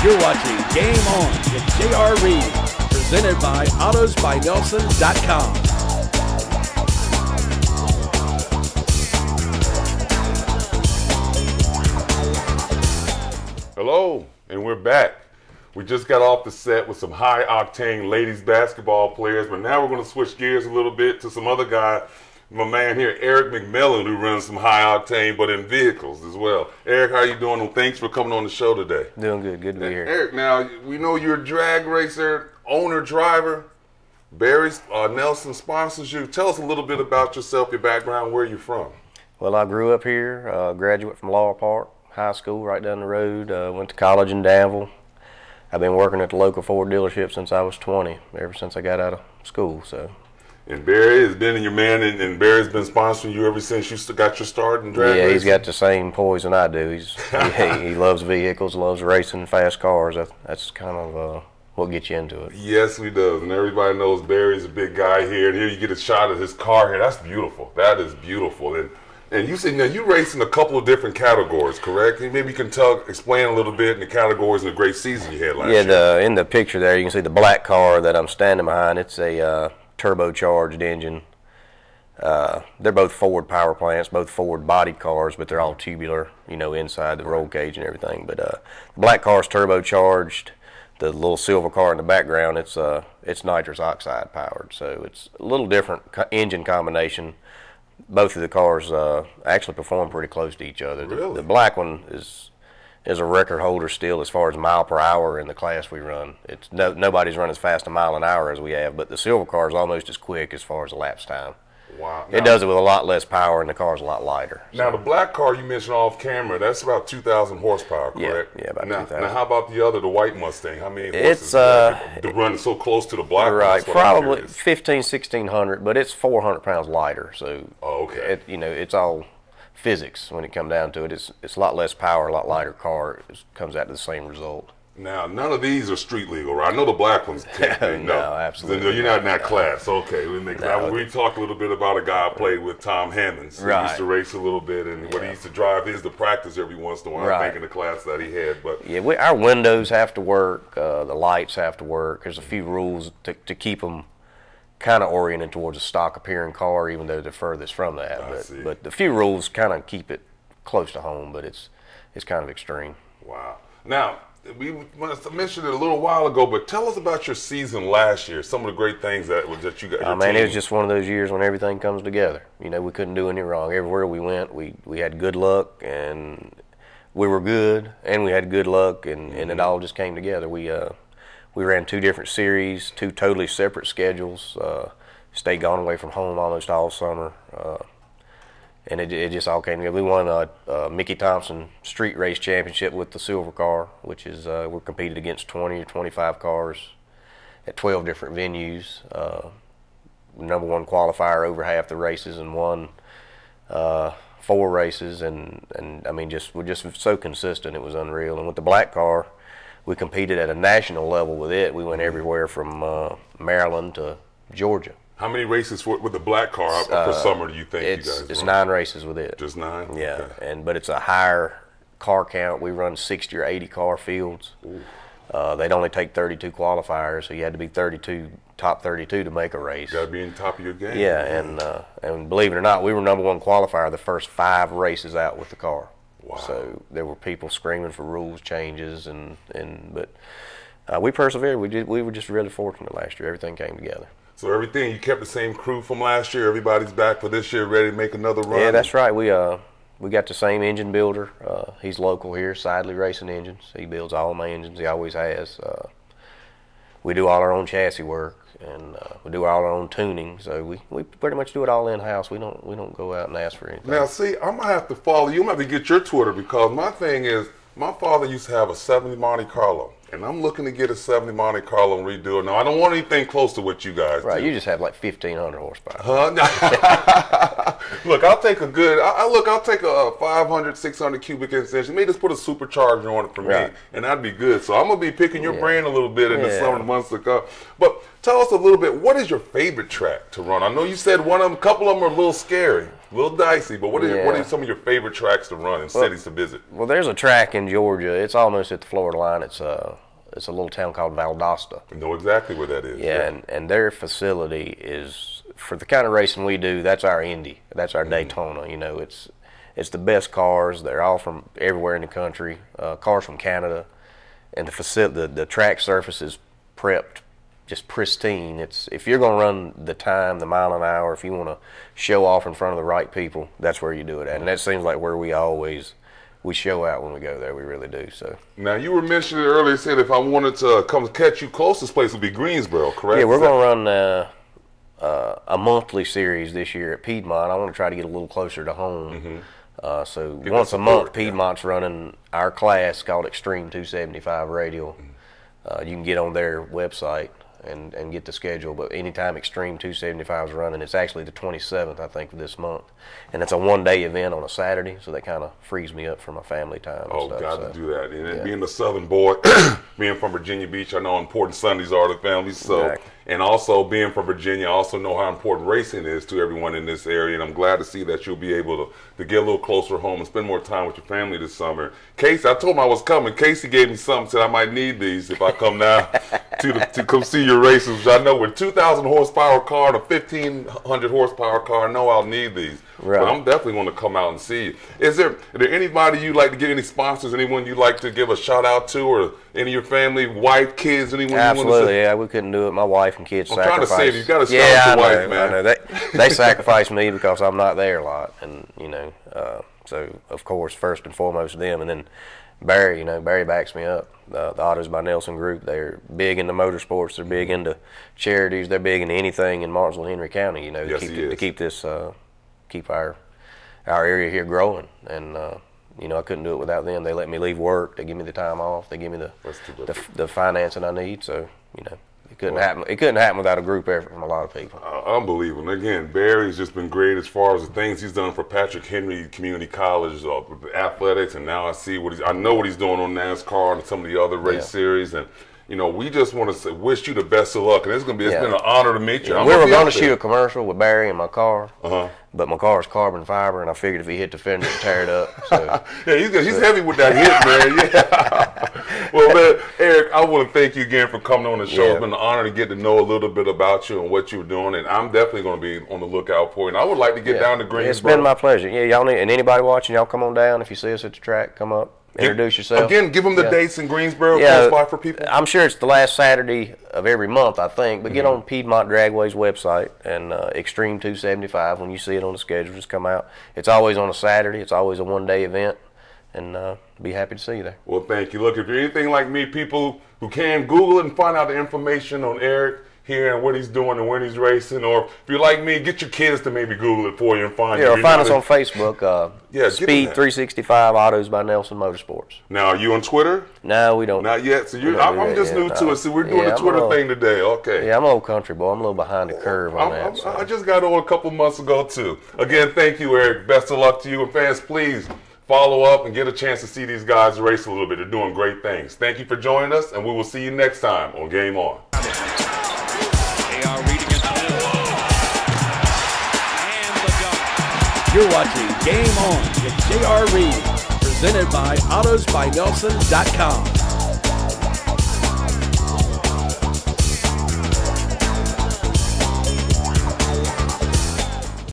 You're watching Game On with JR Reid, presented by AutosByNelson.com. Hello, and we're back. We just got off the set with some high-octane ladies basketball players, but now we're going to switch gears a little bit to some other guy, my man here, Eric McMillon, who runs some high-octane, but in vehicles as well. Eric, how you doing? Thanks for coming on the show today. Doing good. Good to be here. Eric, now, we know you're a drag racer, owner, driver. Barry Nelson sponsors you. Tell us a little bit about yourself, your background, where you're from. Well, I grew up here, graduate from Laurel Park High School right down the road, went to college in Danville. I've been working at the local Ford dealership since I was 20, ever since I got out of school. So. And Barry has been your man, and Barry's been sponsoring you ever since you got your start in drag racing? Yeah, he's got the same poison I do. He loves vehicles, loves racing fast cars. That's kind of what gets you into it. Yes, he does. And everybody knows Barry's a big guy here. And here you get a shot of his car here. That's beautiful. That is beautiful. And you said, now you race in a couple of different categories, correct? And maybe you can explain a little bit in the categories and the great season you had last year. Yeah, in the picture there, you can see the black car that I'm standing behind. It's a turbocharged engine. They're both Ford power plants, both Ford bodied cars, but they're all tubular, inside the roll cage and everything. But the black car's turbocharged. The little silver car in the background, it's nitrous oxide powered, so it's a little different engine combination. Both of the cars actually perform pretty close to each other. Really? The black one is a record holder still as far as mile per hour in the class we run. It's nobody's run as fast a mile an hour as we have, but the silver car is almost as quick as far as elapsed time. Wow. It does it with a lot less power, and the car's a lot lighter. Now, the black car you mentioned off camera, that's about 2,000 horsepower, correct? Yeah, about 2,000. Now, how about the other, the white Mustang? How many horses? To run so close to the black one? Right, probably 1,500–1,600, but it's 400 pounds lighter. So, okay. It's all physics when it comes down to it. It's a lot less power, a lot lighter car. It comes out to the same result. Now, none of these are street legal, right? I know the black ones can't be. No, absolutely. So you're not in that class. Okay, we talked a little bit about a guy I played with, Tom Hammonds. He used to race a little bit, and when he used to drive his to practice every once in a while, I think in the class that he had. But yeah, our windows have to work, the lights have to work. There's a few rules to keep them kind of oriented towards a stock appearing car, even though they're furthest from that. But the few rules kind of keep it close to home, but it's kind of extreme. Wow. Now, we mentioned it a little while ago, but tell us about your season last year. Some of the great things that you got. Oh man, it was just one of those years when everything comes together. We couldn't do any wrong. Everywhere we went, we had good luck, and we were good, and we had good luck, and it all just came together. We ran 2 different series, 2 totally separate schedules. Stayed gone away from home almost all summer. And it just all came together. We won a Mickey Thompson Street Race Championship with the silver car, which is we competed against 20 or 25 cars at 12 different venues. #1 qualifier over half the races, and won 4 races. And I mean, we're just so consistent. It was unreal. And with the black car, we competed at a national level with it. We went everywhere from Maryland to Georgia. How many races with the black car per summer do you think you guys run? It's 9 races with it. Just 9? Yeah, okay. but it's a higher car count. We run 60 or 80 car fields. They'd only take 32 qualifiers, so you had to be top 32 to make a race. You got to be in top of your game. Yeah, and believe it or not, we were #1 qualifier the first 5 races out with the car. Wow. So there were people screaming for rules changes, but we persevered. We were just really fortunate last year. Everything came together. So you kept the same crew from last year. Everybody's back for this year, ready to make another run. Yeah, that's right. We got the same engine builder. He's local here, Sidley Racing Engines. He builds all my engines. He always has. We do all our own chassis work, and we do all our own tuning. So we pretty much do it all in house. We don't go out and ask for anything. Now, see, I'm gonna have to follow you. I'm gonna have to get your Twitter, because my thing is, my father used to have a '70 Monte Carlo. And I'm looking to get a '70 Monte Carlo and redo it. Now, I don't want anything close to what you guys do. Right, you just have like 1,500 horsepower. Look, I'll take a good, I'll take a 500, 600 cubic inch engine. Maybe just put a supercharger on it for me, and that'd be good. So I'm going to be picking your brain a little bit in the summer months to come. But tell us a little bit, what is your favorite track to run? I know you said one of them, a couple of them are a little scary. A little dicey, but what are some of your favorite tracks to run and cities to visit? Well, there's a track in Georgia. It's almost at the Florida line. It's a little town called Valdosta. I know exactly where that is. Yeah, and their facility is, for the kind of racing we do, that's our Indy. That's our Daytona. You know, it's the best cars. They're all from everywhere in the country. Cars from Canada, and the track surface is prepped just pristine. If you're going to run the time, the mile an hour, if you want to show off in front of the right people, that's where you do it at. And that seems like where we show out when we go there. We really do. So now, you were mentioning earlier, said if I wanted to come catch you, closest place would be Greensboro, correct? Yeah, we're going to run a monthly series this year at Piedmont. I want to try to get a little closer to home. So once a month, Piedmont's running our class called Extreme 275 Radial. You can get on their website and get the schedule, but anytime Extreme 275 is running, it's actually the 27th, I think, of this month, and it's a one-day event on a Saturday, so that kind of frees me up for my family time. Oh, and stuff, got to do that. And being a Southern boy, being from Virginia Beach, I know how important Sundays are to families. So, exactly. And also being from Virginia, I also know how important racing is to everyone in this area, and I'm glad to see that you'll be able to get a little closer home and spend more time with your family this summer. Casey, I told him I was coming. Casey gave me something, said I might need these if I come down to come see your races, which I know with 2,000 horsepower car and a 1,500 horsepower car, I know I'll need these. Right. But I'm definitely going to come out and see you. Are there anybody you'd like to get, any sponsors, anyone you'd like to give a shout out to, or any of your family, wife, kids, anyone? Absolutely, you want to say? yeah, we couldn't do it. My wife and kids sacrifice. I'm trying to save you. You got to start with your wife, man. I know. They sacrifice me because I'm not there a lot, and so of course first and foremost them, and then Barry. Barry backs me up. The AutosByNelson group. They're big into motorsports. They're big into charities. They're big into anything in Martinsville, Henry County. Yes, to keep this. Keep our area here growing, and I couldn't do it without them. They let me leave work. They give me the time off. They give me the financing I need. So it couldn't happen. It couldn't happen without a group effort from a lot of people. Unbelievable. And again, Barry's just been great as far as the things he's done for Patrick Henry Community College, athletics, and now I know what he's doing on NASCAR and some of the other race series, and. We just want to wish you the best of luck, and it's been an honor to meet you. We were going to shoot a commercial with Barry in my car, but my car is carbon fiber, and I figured if he hit the fender, it'd tear it up. So. Yeah, he's heavy with that hit, man. Yeah. Well, man, Eric, I want to thank you again for coming on the show. It's been an honor to get to know a little bit about you and what you're doing, and I'm definitely going to be on the lookout for you. And I would like to get down to Greensboro. It's been my pleasure. Yeah, y'all need, and anybody watching, y'all come on down. If you see us at the track, come up. Introduce yourself. Again, give them the dates in Greensboro, close by for people. I'm sure it's the last Saturday of every month, I think. But get on Piedmont Dragway's website and Extreme 275. When you see it on the schedule, just come out. It's always on a Saturday. It's always a one-day event. And be happy to see you there. Well, thank you. Look, if you're anything like me, people who can Google it and find out the information on Eric here and what he's doing and when he's racing, or if you're like me, get your kids to maybe Google it for you and find you. Or find us on Facebook. Speed 365 AutosByNelson Motorsports. Now, are you on Twitter? No, we don't. Not yet. So I'm just new to it. So we're doing the Twitter thing today. Okay. Yeah, I'm an old country boy. I'm a little behind the curve on that. So. I just got on a couple months ago too. Again, thank you, Eric. Best of luck to you, and fans, please follow up and get a chance to see these guys race a little bit. They're doing great things. Thank you for joining us, and we will see you next time on Game On. JR Reid against Hill. And the dunk. You're watching Game On with JR Reid, presented by AutosByNelson.com.